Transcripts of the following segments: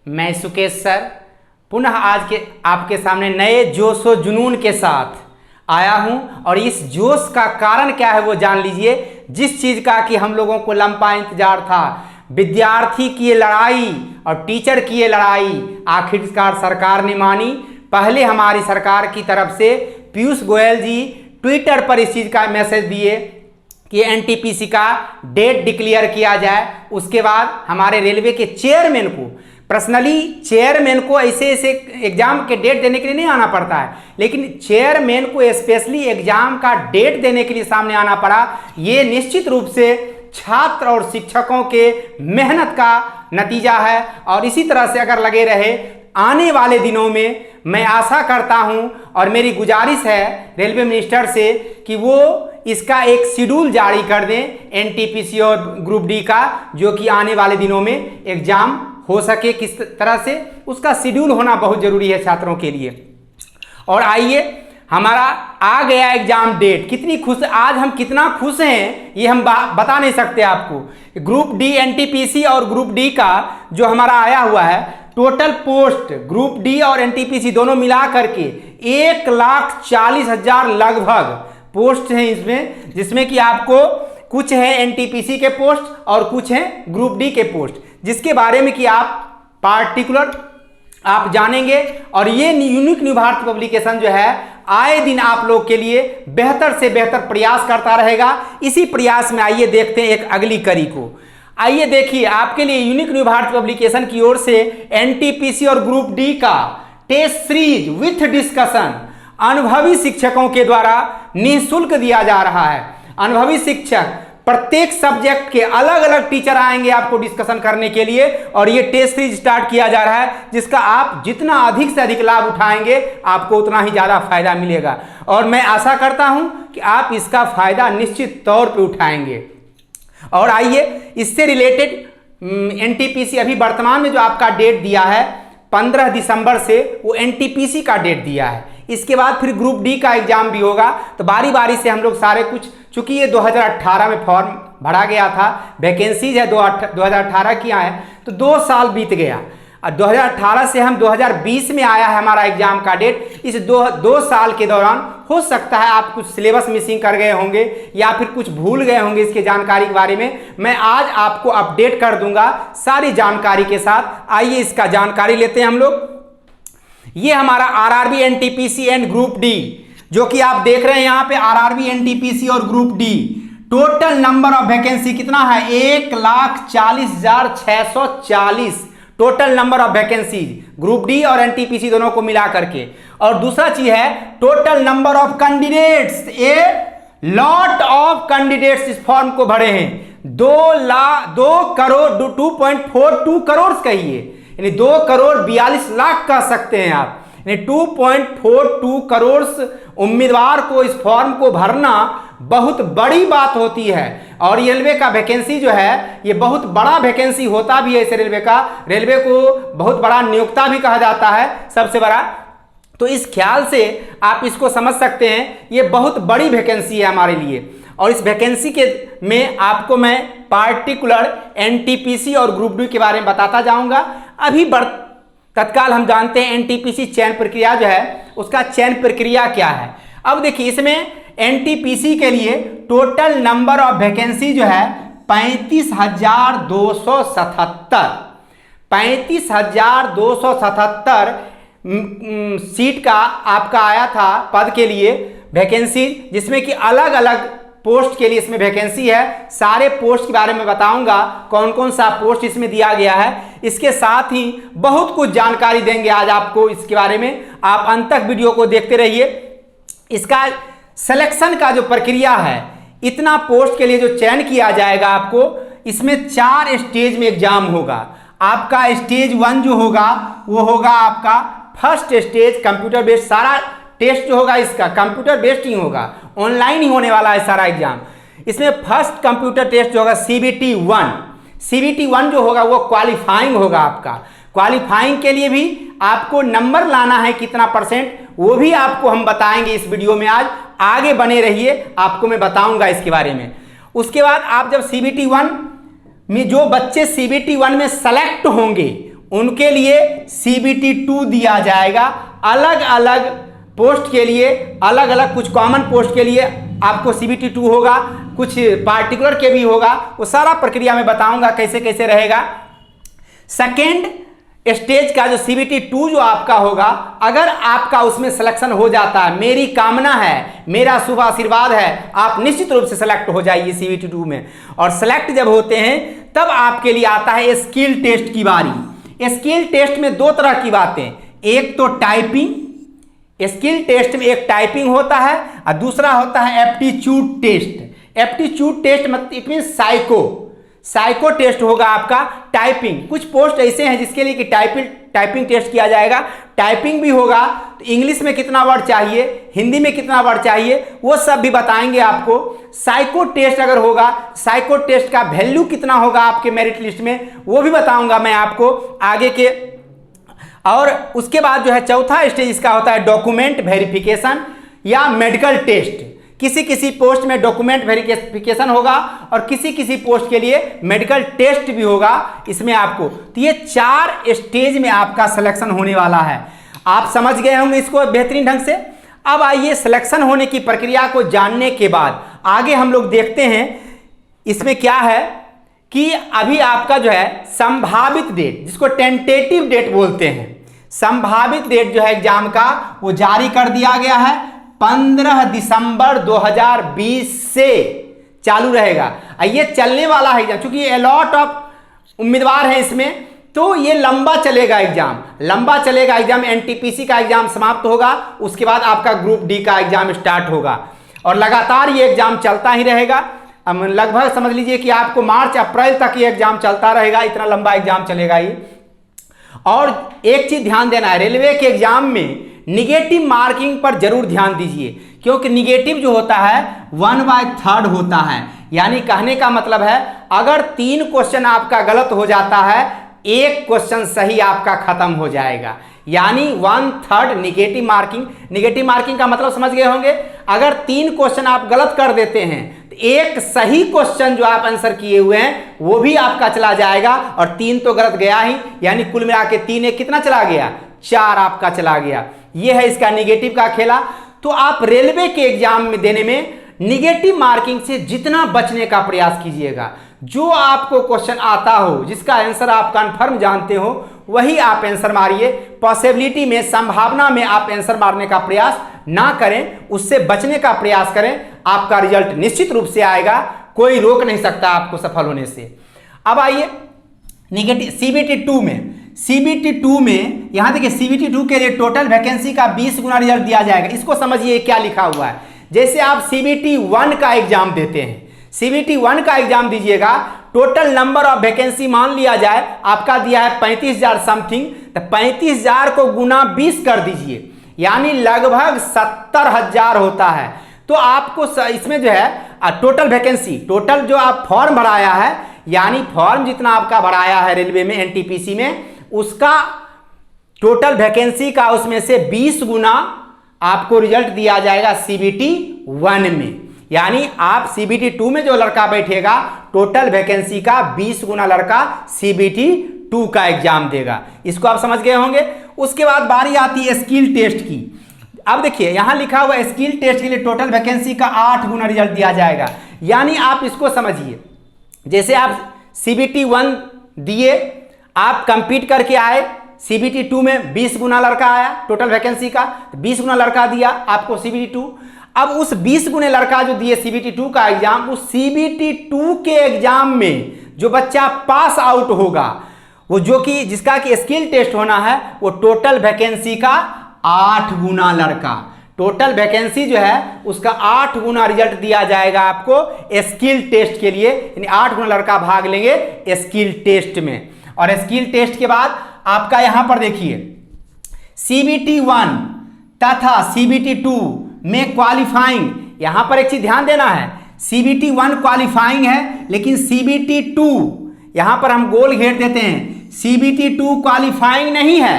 मैं सुकेश सर पुनः आज के आपके सामने नए जोश व जुनून के साथ आया हूं और इस जोश का कारण क्या है वो जान लीजिए। जिस चीज़ का कि हम लोगों को लंबा इंतजार था, विद्यार्थी की ये लड़ाई और टीचर की ये लड़ाई आखिरकार सरकार ने मानी। पहले हमारी सरकार की तरफ से पीयूष गोयल जी ट्विटर पर इस चीज़ का मैसेज दिए कि एनटीपीसी का डेट डिक्लेयर किया जाए। उसके बाद हमारे रेलवे के चेयरमैन को पर्सनली चेयरमैन को ऐसे एग्जाम के डेट देने के लिए नहीं आना पड़ता है, लेकिन चेयरमैन को स्पेशली एग्जाम का डेट देने के लिए सामने आना पड़ा। ये निश्चित रूप से छात्र और शिक्षकों के मेहनत का नतीजा है और इसी तरह से अगर लगे रहे आने वाले दिनों में मैं आशा करता हूं और मेरी गुजारिश है रेलवे मिनिस्टर से कि वो इसका एक शेड्यूल जारी कर दें एनटीपीसी और ग्रुप डी का, जो कि आने वाले दिनों में एग्जाम हो सके किस तरह से, उसका शेड्यूल होना बहुत ज़रूरी है छात्रों के लिए। और आइए हमारा आ गया एग्जाम डेट। कितनी खुश आज हम कितना खुश हैं ये हम बता नहीं सकते आपको। ग्रुप डी एनटीपीसी और ग्रुप डी का जो हमारा आया हुआ है टोटल पोस्ट ग्रुप डी और एनटीपीसी दोनों मिला करके 1,40,000 लगभग पोस्ट हैं इसमें, जिसमें कि आपको कुछ है एनटीपीसी के पोस्ट और कुछ हैं ग्रुप डी के पोस्ट, जिसके बारे में कि आप पार्टिकुलर आप जानेंगे। और ये यूनिक न्यू भारत पब्लिकेशन जो है आए दिन आप लोग के लिए बेहतर से बेहतर प्रयास करता रहेगा। इसी प्रयास में आइए देखते हैं एक अगली कड़ी को। आइए देखिए आपके लिए यूनिक न्यू भारत पब्लिकेशन की ओर से एनटीपीसी और ग्रुप डी का टेस्ट सीरीज विथ डिस्कशन अनुभवी शिक्षकों के द्वारा निःशुल्क दिया जा रहा है। अनुभवी शिक्षक प्रत्येक सब्जेक्ट के अलग अलग टीचर आएंगे आपको डिस्कशन करने के लिए और ये टेस्ट सीरीज स्टार्ट किया जा रहा है, जिसका आप जितना अधिक से अधिक लाभ उठाएंगे आपको उतना ही ज़्यादा फायदा मिलेगा और मैं आशा करता हूं कि आप इसका फायदा निश्चित तौर पे उठाएंगे। और आइए इससे रिलेटेड एनटीपीसी अभी वर्तमान में जो आपका डेट दिया है 15 दिसंबर से वो एनटीपीसी का डेट दिया है। इसके बाद फिर ग्रुप डी का एग्जाम भी होगा, तो बारी बारी से हम लोग सारे कुछ, चूंकि ये 2018 में फॉर्म भरा गया था, वैकेंसीज है 2018 की है, तो 2 साल बीत गया और 2018 से हम 2020 में आया है हमारा एग्जाम का डेट। इस दो साल के दौरान हो सकता है आप कुछ सिलेबस मिसिंग कर गए होंगे या फिर कुछ भूल गए होंगे इसके जानकारी के बारे में। मैं आज आपको अपडेट कर दूंगा सारी जानकारी के साथ। आइए इसका जानकारी लेते हैं हम लोग। ये हमारा RRB NTPC and group D जो कि आप देख रहे हैं यहाँ पे आरआरबी एनटीपीसी और group D total number of vacancy कितना है 1,40,640 total number of vacancy group D और एनटीपीसी दोनों को मिला करके। और दूसरा चीज है total number of candidates, a lot of candidates इस फॉर्म को भरे हैं 2 करोड़ 2.42 करोड़ कहिए, यानी 2,42,00,000 कह सकते हैं आप, यानी 2.42 करोड़ उम्मीदवार को इस फॉर्म को भरना बहुत बड़ी बात होती है। और रेलवे का वैकेंसी जो है ये बहुत बड़ा वैकेंसी होता भी है इस रेलवे का, रेलवे को बहुत बड़ा नियोक्ता भी कहा जाता है सबसे बड़ा। तो इस ख्याल से आप इसको समझ सकते हैं ये बहुत बड़ी वैकेंसी है हमारे लिए। और इस वैकेंसी के में आपको मैं पार्टिकुलर एनटीपीसी और ग्रुप डी के बारे में बताता जाऊंगा। अभी तत्काल हम जानते हैं एनटीपीसी चयन प्रक्रिया जो है उसका चयन प्रक्रिया क्या है। अब देखिए इसमें एनटीपीसी के लिए टोटल नंबर ऑफ वैकेंसी जो है 35,277 सीट का आपका आया था पद के लिए वैकेंसी, जिसमें कि अलग अलग पोस्ट के लिए इसमें वैकेंसी है। सारे पोस्ट के बारे में बताऊंगा कौन कौन सा पोस्ट इसमें दिया गया है। इसके साथ ही बहुत कुछ जानकारी देंगे आज आपको इसके बारे में, आप अंत तक वीडियो को देखते रहिए। इसका सिलेक्शन का जो प्रक्रिया है, इतना पोस्ट के लिए जो चयन किया जाएगा आपको, इसमें 4 स्टेज में एग्जाम होगा। आपका स्टेज 1 जो होगा वो होगा आपका फर्स्ट स्टेज कंप्यूटर बेस्ड, सारा टेस्ट जो होगा इसका कंप्यूटर बेस्ड ही होगा, ऑनलाइन ही होने वाला है सारा एग्जाम। इसमें फर्स्ट कंप्यूटर टेस्ट जो होगा CBT 1 जो होगा वो क्वालिफाइंग होगा आपका। क्वालिफाइंग के लिए भी आपको नंबर लाना है कितना परसेंट, वो भी आपको हम बताएंगे इस वीडियो में। आज आगे बने रहिए, आपको मैं बताऊंगा इसके बारे में। उसके बाद आप जब CBT 1 में जो बच्चे CBT 1 में सेलेक्ट होंगे उनके लिए CBT 2 दिया जाएगा। अलग अलग पोस्ट के लिए अलग अलग, कुछ कॉमन पोस्ट के लिए आपको CBT 2 होगा, कुछ पार्टिकुलर के भी होगा। वो सारा प्रक्रिया मैं बताऊंगा कैसे कैसे रहेगा। सेकेंड स्टेज का जो CBT 2 जो आपका होगा, अगर आपका उसमें सिलेक्शन हो जाता है, मेरी कामना है, मेरा शुभ आशीर्वाद है, आप निश्चित रूप से सेलेक्ट हो जाइए CBT 2 में। और सेलेक्ट जब होते हैं तब आपके लिए आता है स्किल टेस्ट की बारी। स्किल टेस्ट में दो तरह की बातें, एक तो टाइपिंग, स्किल टेस्ट में एक टाइपिंग होता है और दूसरा होता है एप्टीट्यूड टेस्ट। एप्टीट्यूड टेस्ट मतलब इट मीन साइको टेस्ट होगा आपका। टाइपिंग, कुछ पोस्ट ऐसे हैं जिसके लिए कि टाइपिंग टेस्ट किया जाएगा। टाइपिंग भी होगा तो इंग्लिश में कितना वर्ड चाहिए, हिंदी में कितना वर्ड चाहिए, वो सब भी बताएंगे आपको। साइको टेस्ट अगर होगा, साइको टेस्ट का वैल्यू कितना होगा आपके मेरिट लिस्ट में, वो भी बताऊंगा मैं आपको आगे के। और उसके बाद जो है चौथा स्टेज इसका होता है डॉक्यूमेंट वेरिफिकेशन या मेडिकल टेस्ट। किसी किसी पोस्ट में डॉक्यूमेंट वेरिफिकेशन होगा और किसी किसी पोस्ट के लिए मेडिकल टेस्ट भी होगा इसमें आपको। तो ये 4 स्टेज में आपका सिलेक्शन होने वाला है। आप समझ गए होंगे इसको बेहतरीन ढंग से। अब आइए सिलेक्शन होने की प्रक्रिया को जानने के बाद आगे हम लोग देखते हैं इसमें क्या है कि अभी आपका जो है संभावित डेट, जिसको टेंटेटिव डेट बोलते हैं, संभावित डेट जो है एग्जाम का वो जारी कर दिया गया है। 15 दिसंबर 2020 से चालू रहेगा। ये चलने वाला है एग्जाम, क्योंकि ये लॉट ऑफ उम्मीदवार हैं इसमें, तो ये लंबा चलेगा एग्जाम, लंबा चलेगा एग्जाम। एनटीपीसी का एग्जाम समाप्त होगा, उसके बाद आपका ग्रुप डी का एग्जाम स्टार्ट होगा और लगातार ये एग्जाम चलता ही रहेगा। लगभग समझ लीजिए कि आपको मार्च अप्रैल तक ये एग्जाम चलता रहेगा, इतना लंबा एग्जाम चलेगा ये। और एक चीज ध्यान देना है, रेलवे के एग्जाम में निगेटिव मार्किंग पर जरूर ध्यान दीजिए, क्योंकि निगेटिव जो होता है 1/3 होता है। यानी कहने का मतलब है अगर 3 क्वेश्चन आपका गलत हो जाता है, 1 क्वेश्चन सही आपका खत्म हो जाएगा। यानी 1/3 निगेटिव मार्किंग। निगेटिव मार्किंग का मतलब समझ गए होंगे, अगर 3 क्वेश्चन आप गलत कर देते हैं तो 1 सही क्वेश्चन जो आप आंसर किए हुए हैं वो भी आपका चला जाएगा और 3 तो गलत गया ही। यानी कुल मिला के 3 1 कितना चला गया, 4 आपका चला गया। ये है इसका निगेटिव का खेला। तो आप रेलवे के एग्जाम में देने में निगेटिव मार्किंग से जितना बचने का प्रयास कीजिएगा। जो आपको क्वेश्चन आता हो, जिसका आंसर आप कंफर्म जानते हो, वही आप आंसर मारिए। पॉसिबिलिटी में, संभावना में आप आंसर मारने का प्रयास ना करें, उससे बचने का प्रयास करें। आपका रिजल्ट निश्चित रूप से आएगा, कोई रोक नहीं सकता आपको सफल होने से। अब आइए निगेटिव CBT 2 में। CBT 2 में यहां देखिए CBT 2 के लिए टोटल वैकेंसी का 20 गुना रिजल्ट दिया जाएगा। इसको समझिए क्या लिखा हुआ है। जैसे आप CBT 1 का एग्जाम देते हैं, CBT 1 का एग्जाम दीजिएगा, टोटल नंबर ऑफ वैकेंसी मान लिया जाए आपका दिया है 35,000 समथिंग, तो 35,000 को गुना 20 कर दीजिए, यानी लगभग 70,000 होता है। तो आपको इसमें जो है टोटल वैकेंसी, टोटल जो आप फॉर्म भराया है, यानी फॉर्म जितना आपका भराया है रेलवे में एनटीपीसी में, उसका टोटल वैकेंसी का उसमें से 20 गुना आपको रिजल्ट दिया जाएगा CBT 1 में। यानी आप CBT 2 में जो लड़का बैठेगा, टोटल वैकेंसी का 20 गुना लड़का CBT 2 का एग्जाम देगा। इसको आप समझ गए होंगे। उसके बाद बारी आती है स्किल टेस्ट की। अब देखिए यहां लिखा हुआ है स्किल टेस्ट के लिए टोटल वैकेंसी का 8 गुना रिजल्ट दिया जाएगा। यानी आप इसको समझिए, जैसे आप CBT 1 दिए, आप कंपीट करके आए, CBT 2 में 20 गुना लड़का आया टोटल वैकेंसी का, 20 गुना लड़का दिया आपको CBT 2। अब उस 20 गुने लड़का जो दिए CBT 2 का एग्जाम, उस CBT 2 के एग्जाम में जो बच्चा पास आउट होगा, वो जो कि जिसका कि स्किल टेस्ट होना है, वो टोटल वैकेंसी का 8 गुना लड़का, टोटल वैकेंसी जो है उसका 8 गुना रिजल्ट दिया जाएगा आपको स्किल टेस्ट के लिए। यानी 8 गुना लड़का भाग लेंगे स्किल टेस्ट में। और स्किल टेस्ट के बाद आपका यहां पर देखिए CBT 1 तथा CBT 2 में क्वालिफाइंग, यहां पर एक चीज ध्यान देना है, CBT 1 क्वालिफाइंग है, लेकिन CBT 2 यहां पर हम गोल घेर देते हैं, CBT 2 क्वालिफाइंग नहीं है,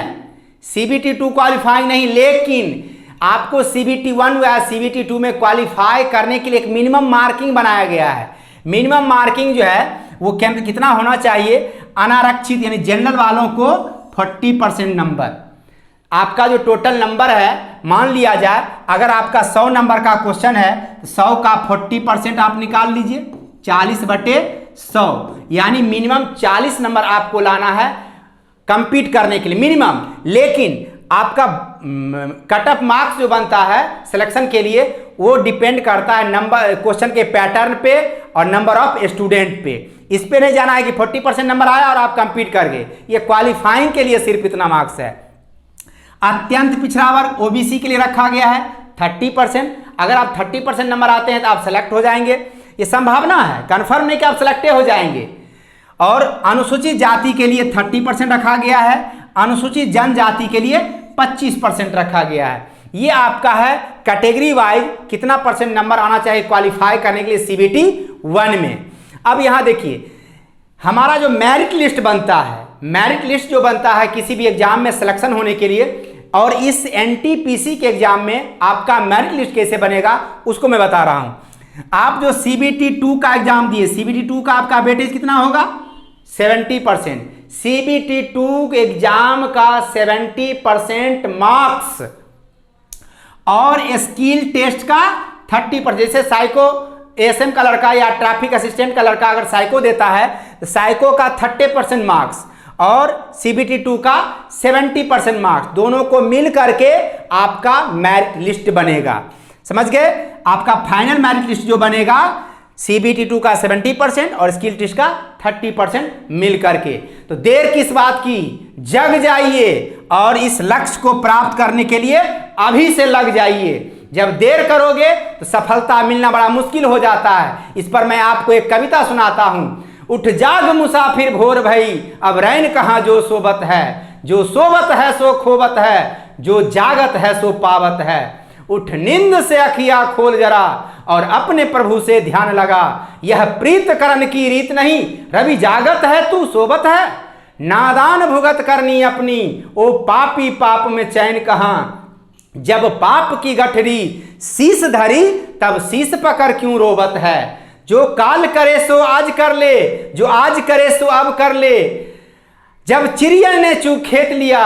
CBT 2 क्वालिफाइंग नहीं, लेकिन आपको CBT 1 या CBT 2 में क्वालिफाई करने के लिए एक मिनिमम मार्किंग बनाया गया है। मिनिमम मार्किंग जो है वो कितना होना चाहिए, अनारक्षित यानी जनरल वालों को 40% नंबर। आपका जो टोटल नंबर है, मान लिया जाए अगर आपका 100 नंबर का क्वेश्चन है तो 100 का 40% आप निकाल लीजिए, 40/100, यानी मिनिमम 40 नंबर आपको लाना है कंपीट करने के लिए मिनिमम। लेकिन आपका कट ऑफ मार्क्स जो बनता है सिलेक्शन के लिए वो डिपेंड करता है नंबर क्वेश्चन के पैटर्न पे और नंबर ऑफ स्टूडेंट पे। इस पे नहीं जाना है कि 40% नंबर आया और आप कंपीट कर गए, ये क्वालिफाइंग के लिए सिर्फ इतना मार्क्स है। अत्यंत पिछड़ा वर्ग ओबीसी के लिए रखा गया है 30%। अगर आप 30% नंबर आते हैं तो आप सेलेक्ट हो जाएंगे, ये संभावना है, कंफर्म नहीं कि आप सिलेक्टे हो जाएंगे। और अनुसूचित जाति के लिए 30% रखा गया है, अनुसूचित जनजाति के लिए 25% रखा गया है। ये आपका है कैटेगरी वाइज कितना परसेंट नंबर आना चाहिए क्वालिफाई करने के लिए सीबीटी 1 में। अब यहां देखिए हमारा जो मेरिट लिस्ट बनता है, मेरिट लिस्ट जो बनता है किसी भी एग्जाम में सिलेक्शन होने के लिए, और इस एनटीपीसी के एग्जाम में आपका मेरिट लिस्ट कैसे बनेगा उसको मैं बता रहा हूं। आप जो सीबीटी 2 का एग्जाम दिए, सीबीटी 2 का आपका वेटेज कितना होगा 70%। सीबीटी 2 एग्जाम का 70% मार्क्स और स्किल टेस्ट का 30%। जैसे साइको एसएम का लड़का या ट्रैफिक असिस्टेंट का लड़का अगर साइको देता है तो साइको का 30% मार्क्स और सीबीटी 2 का 70% मार्क्स, दोनों को मिल करके आपका मेरिट लिस्ट बनेगा। समझ गए? आपका फाइनल मेरिट लिस्ट जो बनेगा सीबीटी 2 का 70% और स्किल टेस्ट का 30% मिल करके। तो देर किस बात की, जग जाइए और इस लक्ष्य को प्राप्त करने के लिए अभी से लग जाइए। जब देर करोगे तो सफलता मिलना बड़ा मुश्किल हो जाता है। इस पर मैं आपको एक कविता सुनाता हूं। उठ जाग मुसाफिर भोर भई, अब रैन कहां जो सोबत है, जो सोबत है सो खोबत है, जो जागत है सो पावत है। उठ नींद से अखिया खोल जरा और अपने प्रभु से ध्यान लगा, यह प्रीत करण की रीत नहीं, रवि जागत है तू सोबत है। नादान भुगत करनी अपनी, ओ पापी पाप में चैन कहां, जब पाप की गठरी शीश धरी तब शीश पकड़ क्यों रोबत है। जो काल करे सो आज कर ले, जो आज करे सो अब कर ले, जब चिड़िया ने चूक खेत लिया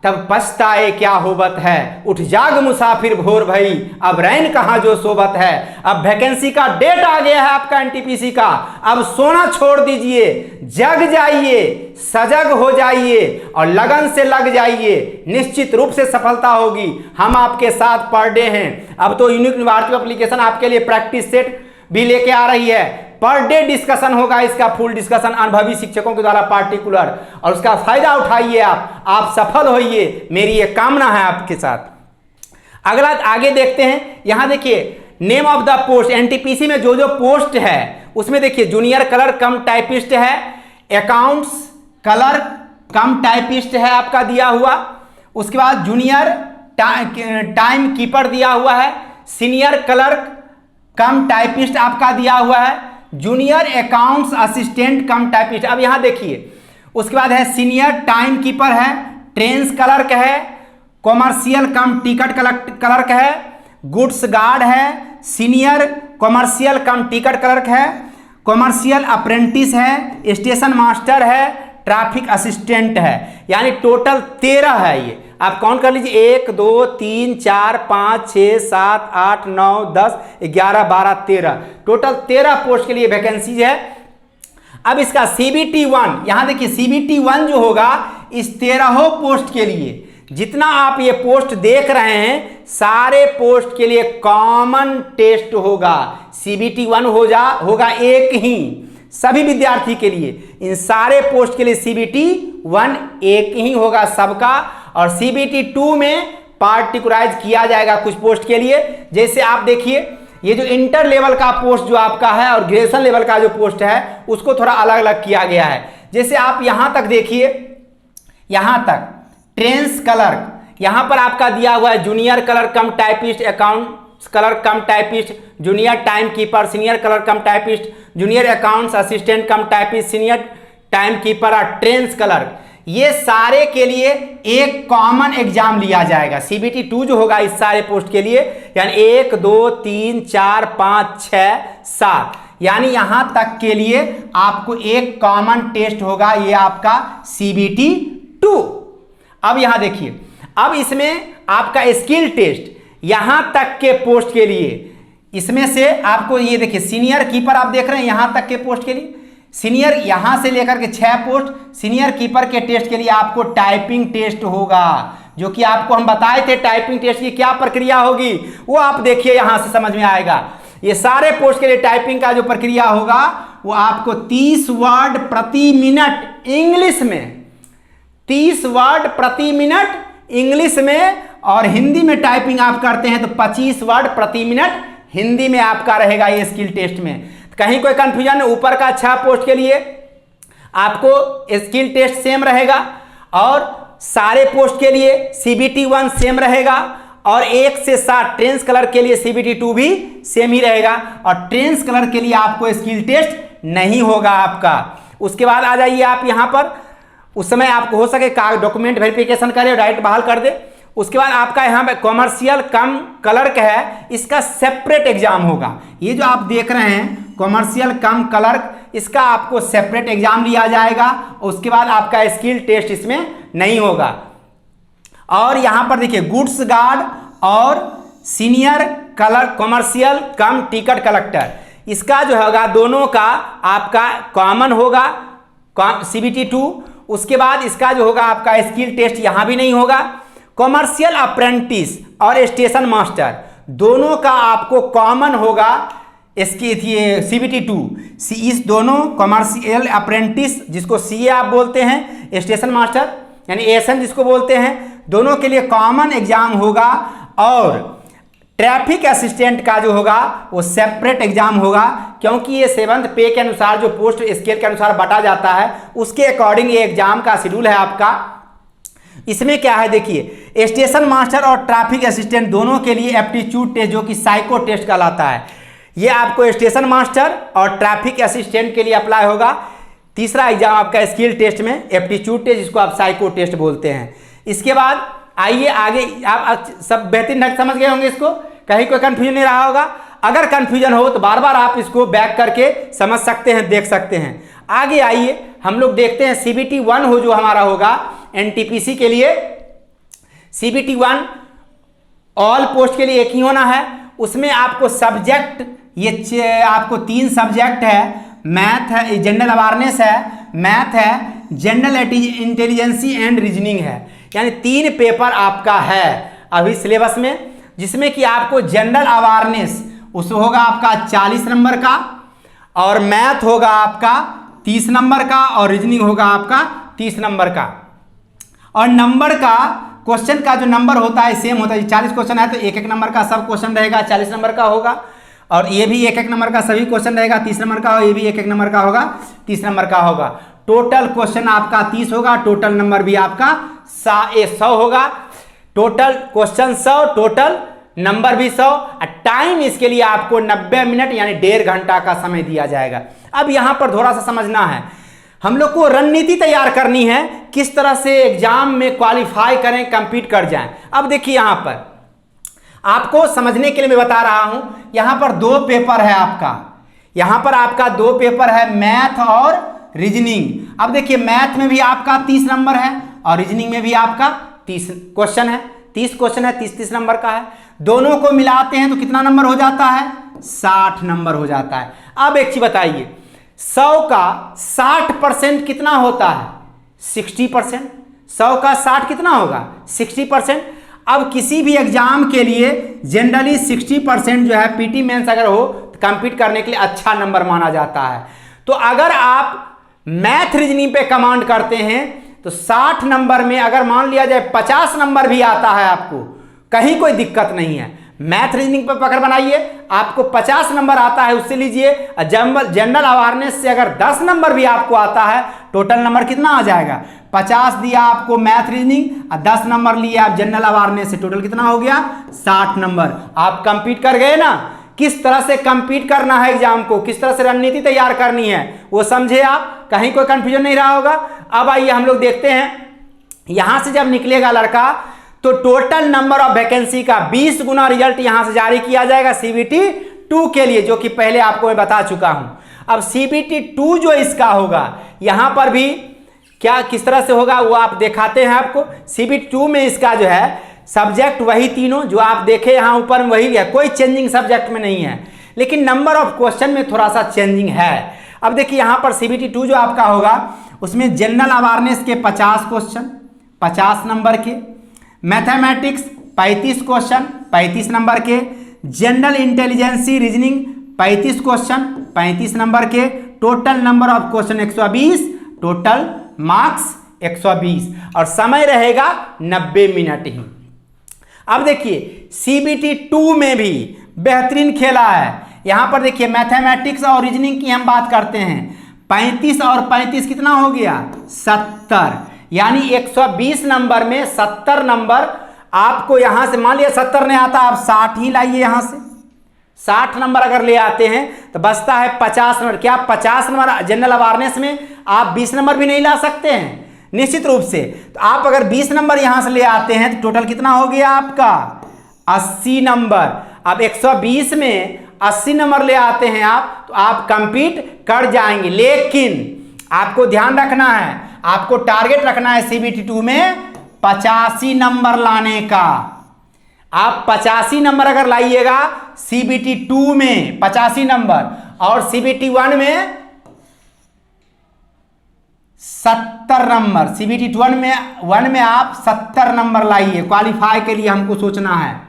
तब पछताए क्या होबत है। उठ जाग मुसाफिर भोर भई, अब रैन कहां जो सोबत है। अब वैकेंसी का डेट आ गया है आपका एनटीपीसी का, अब सोना छोड़ दीजिए, जग जाइए, सजग हो जाइए और लगन से लग जाइए, निश्चित रूप से सफलता होगी। हम आपके साथ पर डे हैं। अब तो यूनिक भारतीय एप्लीकेशन आपके लिए प्रैक्टिस सेट भी लेके आ रही है, पर डे डिस्कशन होगा, इसका फुल डिस्कशन अनुभवी शिक्षकों के द्वारा पार्टिकुलर, और उसका फायदा उठाइए, आप सफल होइए, मेरी ये कामना है आपके साथ। अगला आगे देखते हैं। यहां देखिए name of the post, NTPC में जो जो पोस्ट है उसमें देखिए जूनियर क्लर्क कम टाइपिस्ट है, अकाउंट्स क्लर्क कम टाइपिस्ट है आपका दिया हुआ, उसके बाद जूनियर टाइम कीपर दिया हुआ है, सीनियर क्लर्क कम टाइपिस्ट आपका दिया हुआ है, जूनियर अकाउंट्स असिस्टेंट कम टाइपिस्ट। अब यहां देखिए उसके बाद है सीनियर टाइम कीपर है, ट्रेन्स क्लर्क है, कॉमर्शियल कम टिकट क्लर्क है, गुड्स गार्ड है, सीनियर कॉमर्शियल कम टिकट क्लर्क है, कॉमर्शियल अप्रेंटिस है, स्टेशन मास्टर है, ट्रैफिक असिस्टेंट है। यानी टोटल 13 है। ये आप काउंट कर लीजिए 1 2 3 4 5 6 7 8 9 10 11 12 13, टोटल 13 पोस्ट के लिए वैकेंसीज है। अब इसका सीबीटी 1, यहां देखिए सीबीटी 1 जो होगा इस 13 पोस्ट के लिए, जितना आप ये पोस्ट देख रहे हैं सारे पोस्ट के लिए कॉमन टेस्ट होगा। सीबीटी 1 होगा एक ही सभी विद्यार्थी के लिए, इन सारे पोस्ट के लिए सीबीटी 1 एक ही होगा सबका। और सीबीटी 2 में पार्टिकुलराइज किया जाएगा कुछ पोस्ट के लिए। जैसे आप देखिए ये जो इंटर लेवल का पोस्ट जो आपका है और ग्रेजुएशन लेवल का जो पोस्ट है उसको थोड़ा अलग अलग किया गया है। जैसे आप यहां तक देखिए, यहां तक ट्रेन्स क्लर्क, यहां पर आपका दिया हुआ है जूनियर क्लर्क कम टाइपिस्ट, अकाउंट्स क्लर्क कम typist, junior time keeper, senior clerk कम टाइपिस्ट, जूनियर अकाउंट्स असिस्टेंट कम टाइपिस्ट, सीनियर टाइम कीपर और ट्रेन्स क्लर्क। ये सारे के लिए एक कॉमन एग्जाम लिया जाएगा। सीबीटी 2 जो होगा इस सारे पोस्ट के लिए, यानी 1 2 3 4 5 6 7, यानी यहां तक के लिए आपको एक कॉमन टेस्ट होगा, ये आपका सीबीटी 2। अब यहां देखिए, अब इसमें आपका स्किल टेस्ट यहां तक के पोस्ट के लिए, इसमें से आपको ये देखिए सीनियर कीपर आप देख रहे हैं यहां तक के पोस्ट के लिए, सीनियर यहां से लेकर के 6 पोस्ट सीनियर कीपर के टेस्ट के लिए आपको टाइपिंग टेस्ट होगा, जो कि आपको हम बताए थे टाइपिंग टेस्ट की क्या प्रक्रिया होगी, वो आप देखिए यहां से समझ में आएगा। ये सारे पोस्ट के लिए टाइपिंग का जो प्रक्रिया होगा वो आपको 30 वर्ड प्रति मिनट इंग्लिश में, 30 वर्ड प्रति मिनट इंग्लिश में, और हिंदी में टाइपिंग आप करते हैं तो 25 वर्ड प्रति मिनट हिंदी में आपका रहेगा ये स्किल टेस्ट में। कहीं कोई कंफ्यूजन, ऊपर का 6 पोस्ट के लिए आपको स्किल टेस्ट सेम रहेगा और सारे पोस्ट के लिए CBT 1 सेम रहेगा और 1 से 7 ट्रेंस कलर के लिए CBT 2 भी सेम ही रहेगा और ट्रेंस कलर के लिए आपको स्किल टेस्ट नहीं होगा आपका। उसके बाद आ जाइए आप यहां पर, उस समय आपको हो सके डॉक्यूमेंट वेरिफिकेशन करे, राइट बहाल कर दे। उसके बाद आपका यहाँ पे कॉमर्शियल कम क्लर्क है, इसका सेपरेट एग्जाम होगा। ये जो आप देख रहे हैं कॉमर्शियल कम क्लर्क, इसका आपको सेपरेट एग्जाम लिया जाएगा। उसके बाद आपका स्किल टेस्ट इसमें नहीं होगा। और यहाँ पर देखिए गुड्स गार्ड और सीनियर क्लर्क कॉमर्शियल कम टिकट कलेक्टर, इसका जो होगा दोनों का आपका कॉमन होगा CBT 2। उसके बाद इसका जो होगा आपका स्किल टेस्ट यहाँ भी नहीं होगा। कॉमर्शियल अप्रेंटिस और स्टेशन मास्टर दोनों का आपको कॉमन होगा इसकी CBT 2। इस दोनों कॉमर्शियल अप्रेंटिस जिसको CA आप बोलते हैं, स्टेशन मास्टर यानी ASM जिसको बोलते हैं, दोनों के लिए कॉमन एग्जाम होगा। और ट्रैफिक असिस्टेंट का जो होगा वो सेपरेट एग्जाम होगा, क्योंकि ये 7th पे के अनुसार जो पोस्ट स्केल के अनुसार बांटा जाता है उसके अकॉर्डिंग ये एग्जाम का शेड्यूल है आपका। इसमें क्या है देखिए, स्टेशन मास्टर और ट्रैफिक असिस्टेंट दोनों के लिए एप्टीट्यूड टेस्ट जो कि साइको टेस्ट कहलाता है, ये आपको स्टेशन मास्टर और ट्रैफिक असिस्टेंट के लिए अप्लाई होगा। तीसरा एग्जाम आपका स्किल टेस्ट में एप्टीट्यूड टेस्ट जिसको आप साइको टेस्ट बोलते हैं। इसके बाद आइए आगे, आप सब बेहतरीन ढंग समझ गए होंगे इसको, कहीं कोई कंफ्यूजन नहीं रहा होगा। अगर कंफ्यूजन हो तो बार बार आप इसको बैक करके समझ सकते हैं, देख सकते हैं। आगे आइए हम लोग देखते हैं CBT 1 हो जो हमारा होगा NTPC के लिए। CBT 1 ऑल पोस्ट के लिए एक ही होना है। उसमें आपको सब्जेक्ट ये आपको 3 सब्जेक्ट है, मैथ है, जनरल अवेयरनेस है, मैथ है, जनरल इंटेलिजेंसी एंड रीजनिंग है, यानी 3 पेपर आपका है अभी सिलेबस में, जिसमें कि आपको जनरल अवेयरनेस उस होगा आपका 40 नंबर का, और मैथ होगा आपका 30 नंबर का, और रीजनिंग होगा आपका 30 नंबर का। और नंबर का क्वेश्चन का जो नंबर होता है सेम होता है, 40 क्वेश्चन है तो 1-1 नंबर का सब क्वेश्चन रहेगा, 40 नंबर का होगा। और ये भी 1-1 नंबर का सभी क्वेश्चन रहेगा, 30 नंबर का, और ये भी 1-1 नंबर का होगा, 30 नंबर का होगा। टोटल क्वेश्चन आपका 30 होगा, टोटल नंबर भी आपका 100 होगा। टोटल क्वेश्चन 100, टोटल नंबर भी 100। टाइम इसके लिए आपको 90 मिनट यानी 1.5 घंटा का समय दिया जाएगा। अब यहां पर थोड़ा सा समझना है, हम लोग को रणनीति तैयार करनी है किस तरह से एग्जाम में क्वालिफाई करें, कंपीट कर जाएं। अब देखिए यहां पर आपको समझने के लिए मैं बता रहा हूं, यहां पर 2 पेपर है आपका, यहां पर आपका 2 पेपर है, मैथ और रीजनिंग। अब देखिए मैथ में भी आपका 30 नंबर है और रीजनिंग में भी आपका 30 क्वेश्चन है, 30 क्वेश्चन है, 30-30 नंबर का है। दोनों को मिलाते हैं तो कितना नंबर हो जाता है? 60 नंबर हो जाता है। अब एक चीज बताइए, 100 का 60% कितना होता है? 60%। 100 का 60 कितना होगा? 60%। अब किसी भी एग्जाम के लिए जनरली 60% जो है पीटी मेंस अगर हो तो कंपीट करने के लिए अच्छा नंबर माना जाता है। तो अगर आप मैथ रीजनिंग पे कमांड करते हैं तो 60 नंबर में अगर मान लिया जाए 50 नंबर भी आता है आपको, कहीं कोई दिक्कत नहीं है। मैथ रीजनिंग पर पकड़ बनाइए, आपको 50 नंबर आता है उससे लीजिए। जनरल अवेयरनेस से अगर 10 नंबर भी आपको आता है, टोटल नंबर कितना आ जाएगा? 50 दिया आपको मैथ रीजनिंग और 10 नंबर लिए आप जनरल अवेयरनेस से, टोटल कितना हो गया? 60 नंबर। आप कंपीट कर गए ना। किस तरह से कंपीट करना है एग्जाम को, किस तरह से रणनीति तैयार करनी है वो समझे आप, कहीं कोई कंफ्यूजन नहीं रहा होगा। अब आइए हम लोग देखते हैं, यहां से जब निकलेगा लड़का तो टोटल नंबर ऑफ वैकेंसी का 20 गुना रिजल्ट यहां से जारी किया जाएगा CBT 2 के लिए, जो कि पहले आपको मैं बता चुका हूं। अब CBT 2 जो इसका होगा, यहां पर भी क्या किस तरह से होगा वो आप दिखाते हैं आपको। CBT 2 में इसका जो है सब्जेक्ट वही तीनों जो आप देखे यहाँ ऊपर में वही है, कोई चेंजिंग सब्जेक्ट में नहीं है, लेकिन नंबर ऑफ क्वेश्चन में थोड़ा सा चेंजिंग है। अब देखिए यहाँ पर CBT 2 जो आपका होगा उसमें जनरल अवेयरनेस के 50 क्वेश्चन 50 नंबर के, मैथमेटिक्स 35 क्वेश्चन 35 नंबर के, general intelligence reasoning 35 question 35 number के, total number of question 120, total marks 120 और समय रहेगा 90 मिनट ही। अब देखिए CBT 2 में भी बेहतरीन खेला है। यहां पर देखिए मैथमेटिक्स और रीजनिंग की हम बात करते हैं, 35 और 35 कितना हो गया 70, यानी 120 नंबर में 70 नंबर आपको यहां से, मान लिया 70 नहीं आता आप 60 ही लाइए, यहां से 60 नंबर अगर ले आते हैं तो बचता है 50 नंबर। क्या 50 नंबर जनरल अवेयरनेस में आप 20 नंबर भी नहीं ला सकते हैं? निश्चित रूप से। तो आप अगर 20 नंबर यहां से ले आते हैं तो टोटल कितना हो गया आपका 80 नंबर। अब 120 में 80 नंबर ले आते हैं आप तो आप कंप्लीट कर जाएंगे, लेकिन आपको ध्यान रखना है, आपको टारगेट रखना है CBT 2 में 85 नंबर लाने का। आप 85 नंबर अगर लाइएगा CBT 2 में 85 नंबर और CBT 1 में 70 नंबर, CBT 1 में आप 70 नंबर लाइए। क्वालिफाई के लिए हमको सोचना है,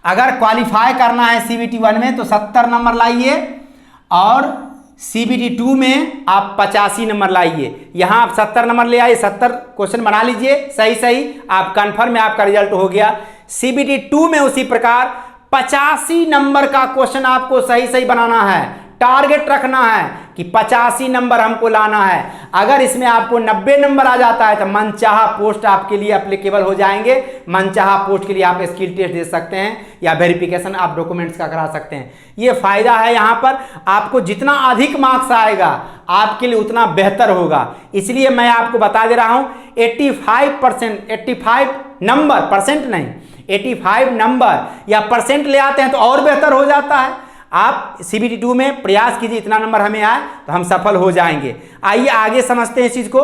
अगर क्वालिफाई करना है CBT 1 में तो 70 नंबर लाइए और CBT 2 में आप 85 नंबर लाइए। यहां आप 70 नंबर ले आइए, 70 क्वेश्चन बना लीजिए सही सही, आप कन्फर्म में आपका रिजल्ट हो गया। CBT 2 में उसी प्रकार 85 नंबर का क्वेश्चन आपको सही सही बनाना है, टारगेट रखना है कि 85 नंबर हमको लाना है। अगर इसमें आपको 90 नंबर आ जाता है तो मनचाहा पोस्ट आपके लिए एप्लीकेबल हो जाएंगे। मनचाहा पोस्ट के लिए आप स्किल टेस्ट दे सकते हैं या वेरिफिकेशन आप डॉक्यूमेंट्स का करा सकते हैं। ये फायदा है, यहाँ पर आपको जितना अधिक मार्क्स आएगा आपके लिए उतना बेहतर होगा। इसलिए मैं आपको बता दे रहा हूँ 85%, 85 नंबर, परसेंट नहीं, 85 नंबर या परसेंट ले आते हैं तो और बेहतर हो जाता है। आप CBT 2 में प्रयास कीजिए इतना नंबर हमें आए तो हम सफल हो जाएंगे। आइए आगे समझते हैं इस चीज को।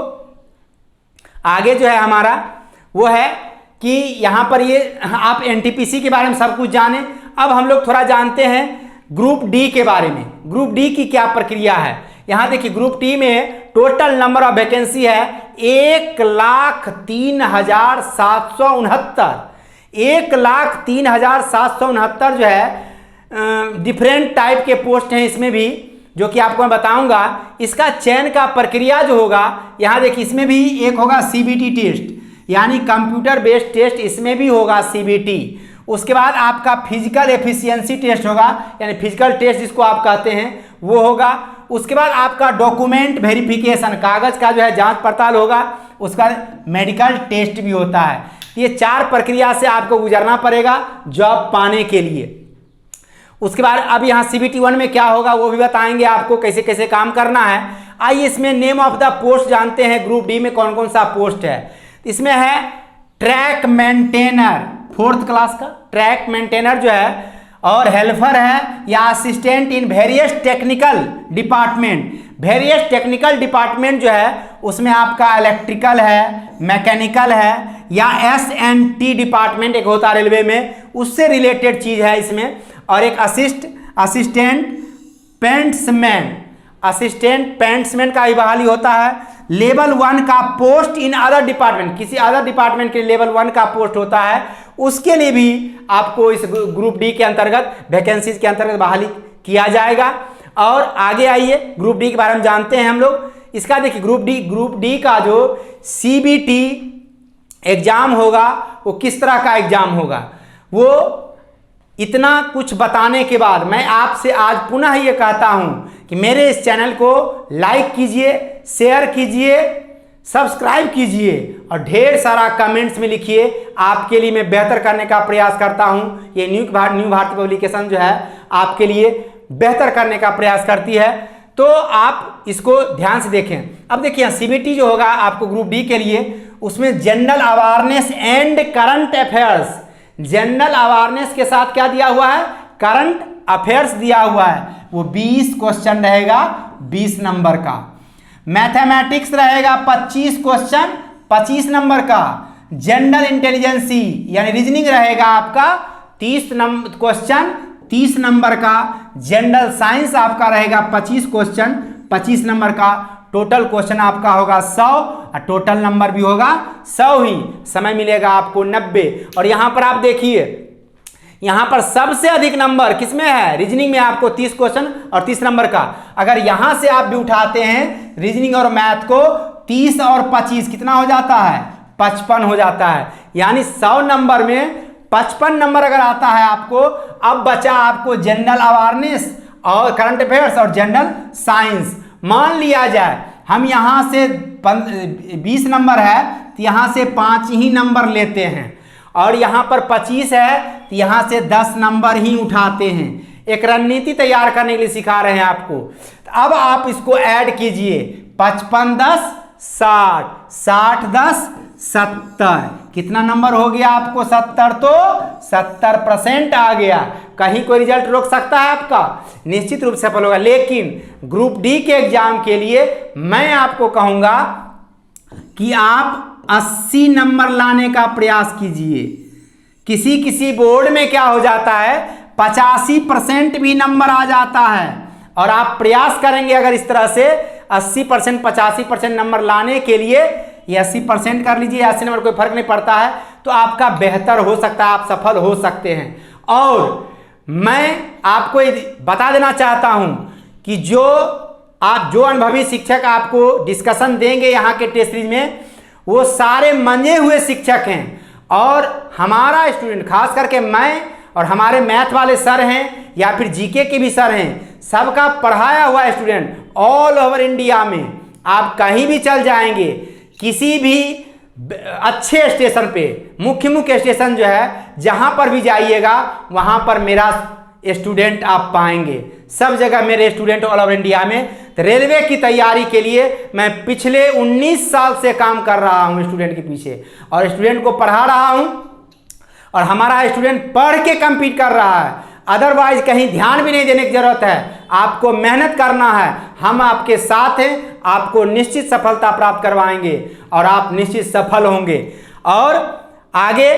आगे जो है हमारा वो है कि यहां पर ये आप NTPC के बारे में सब कुछ जाने। अब हम लोग थोड़ा जानते हैं ग्रुप D के बारे में। ग्रुप D की क्या प्रक्रिया है। यहां देखिए ग्रुप D में टोटल नंबर ऑफ वैकेंसी है 1,03,769। 1,03,769 जो है डिफरेंट टाइप के पोस्ट हैं इसमें भी, जो कि आपको मैं बताऊंगा। इसका चयन का प्रक्रिया जो होगा, यहाँ देखिए इसमें भी एक होगा CBT टेस्ट, यानी कंप्यूटर बेस्ड टेस्ट, इसमें भी होगा CBT। उसके बाद आपका फिजिकल एफिशिएंसी टेस्ट होगा, यानी फिजिकल टेस्ट जिसको आप कहते हैं वो होगा। उसके बाद आपका डॉक्यूमेंट वेरिफिकेशन, कागज का जो है जांच पड़ताल होगा। उसका मेडिकल टेस्ट भी होता है। ये 4 प्रक्रिया से आपको गुजरना पड़ेगा जॉब पाने के लिए। उसके बाद अब यहाँ CBT 1 में क्या होगा वो भी बताएंगे आपको, कैसे कैसे काम करना है। आइए इसमें नेम ऑफ द पोस्ट जानते हैं। ग्रुप D में कौन कौन सा पोस्ट है। इसमें है ट्रैक मेंटेनर, 4th क्लास का ट्रैक मेंटेनर जो है, और हेल्पर है या assistant in various technical department. Various technical department जो है उसमें आपका इलेक्ट्रिकल है, मैकेनिकल है, या S&T डिपार्टमेंट एक होता है रेलवे में, उससे रिलेटेड चीज है इसमें। और एक असिस्टेंट पेंट्समैन का भी बहाली होता है। लेवल 1 का पोस्ट इन अदर डिपार्टमेंट, किसी अदर डिपार्टमेंट के लेवल 1 का पोस्ट होता है, उसके लिए भी आपको इस ग्रुप D के अंतर्गत वैकेंसीज के अंतर्गत बहाली किया जाएगा। और आगे आइए ग्रुप D के बारे में जानते हैं हम लोग। इसका देखिए ग्रुप D का जो CBT एग्जाम होगा वो किस तरह का एग्जाम होगा, वो इतना कुछ बताने के बाद मैं आपसे आज पुनः ये कहता हूं कि मेरे इस चैनल को लाइक कीजिए, शेयर कीजिए, सब्सक्राइब कीजिए और ढेर सारा कमेंट्स में लिखिए। आपके लिए मैं बेहतर करने का प्रयास करता हूं। ये न्यू भारती पब्लिकेशन जो है आपके लिए बेहतर करने का प्रयास करती है, तो आप इसको ध्यान से देखें। अब देखिए CBT जो होगा आपको ग्रुप D के लिए, उसमें general awareness and current affairs, general awareness के साथ क्या दिया हुआ है, करंट अफेयर्स दिया हुआ है। वो 20 क्वेश्चन रहेगा 20 नंबर का। मैथमेटिक्स रहेगा 25 क्वेश्चन 25 नंबर का। जनरल इंटेलिजेंसी यानी रीजनिंग रहेगा आपका 30 नंबर क्वेश्चन 30 नंबर का। जनरल साइंस आपका रहेगा 25 क्वेश्चन 25 नंबर का। टोटल क्वेश्चन आपका होगा 100 और टोटल नंबर भी होगा 100 ही। समय मिलेगा आपको 90। और यहां पर आप देखिए, यहां पर सबसे अधिक नंबर किसमें है? रीजनिंग में आपको 30 क्वेश्चन और 30 नंबर का। अगर यहां से आप भी उठाते हैं रीजनिंग और मैथ को, 30 और 25 कितना हो जाता है? 55 हो जाता है। यानी 100 नंबर में 55 नंबर अगर आता है आपको। अब बचा आपको जनरल अवेयरनेस और करंट अफेयर्स और जनरल साइंस। मान लिया जाए हम यहां से 20 नंबर है तो यहां से 5 ही नंबर लेते हैं, और यहां पर 25 है तो यहां से 10 नंबर ही उठाते हैं। एक रणनीति तैयार करने के लिए सिखा रहे हैं आपको। अब आप इसको ऐड कीजिए, 55 10 60, 60 10 70, कितना नंबर हो गया आपको? 70। तो 70% आ गया। कहीं कोई रिजल्ट रोक सकता है आपका? निश्चित रूप से सफल होगा। लेकिन ग्रुप डी के एग्जाम के लिए मैं आपको कहूंगा कि आप 80 नंबर लाने का प्रयास कीजिए। किसी किसी बोर्ड में क्या हो जाता है, 85% भी नंबर आ जाता है। और आप प्रयास करेंगे अगर इस तरह से 80% 85% नंबर लाने के लिए, ये 80% कर लीजिए, 80 नंबर कोई फर्क नहीं पड़ता है, तो आपका बेहतर हो सकता है, आप सफल हो सकते हैं। और मैं आपको बता देना चाहता हूं कि जो अनुभवी शिक्षक आपको डिस्कशन देंगे यहाँ के टेस्ट सीरीज में, वो सारे मने हुए शिक्षक हैं। और हमारा स्टूडेंट, खास करके मैं और हमारे मैथ वाले सर हैं या फिर जीके के भी सर हैं, सबका पढ़ाया हुआ स्टूडेंट ऑल ओवर इंडिया में। आप कहीं भी चल जाएंगे, किसी भी अच्छे स्टेशन पे, मुख्य स्टेशन जो है, जहां पर भी जाइएगा वहां पर मेरा स्टूडेंट आप पाएंगे। सब जगह मेरे स्टूडेंट ऑल ओवर इंडिया में। तो रेलवे की तैयारी के लिए मैं पिछले 19 साल से काम कर रहा हूं स्टूडेंट के पीछे, और स्टूडेंट को पढ़ा रहा हूं, और हमारा स्टूडेंट पढ़ के कंपीट कर रहा है। अदरवाइज कहीं ध्यान भी नहीं देने की जरूरत है, आपको मेहनत करना है। हम आपके साथ हैं, आपको निश्चित सफलता प्राप्त करवाएंगे और आप निश्चित सफल होंगे। और आगे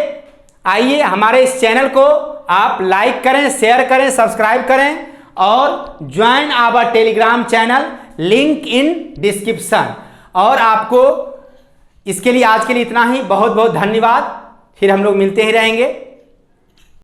आइए, हमारे इस चैनल को आप लाइक करें, शेयर करें, सब्सक्राइब करें और join our Telegram channel, link in description. और आपको इसके लिए आज के लिए इतना ही। बहुत बहुत धन्यवाद। फिर हम लोग मिलते ही रहेंगे।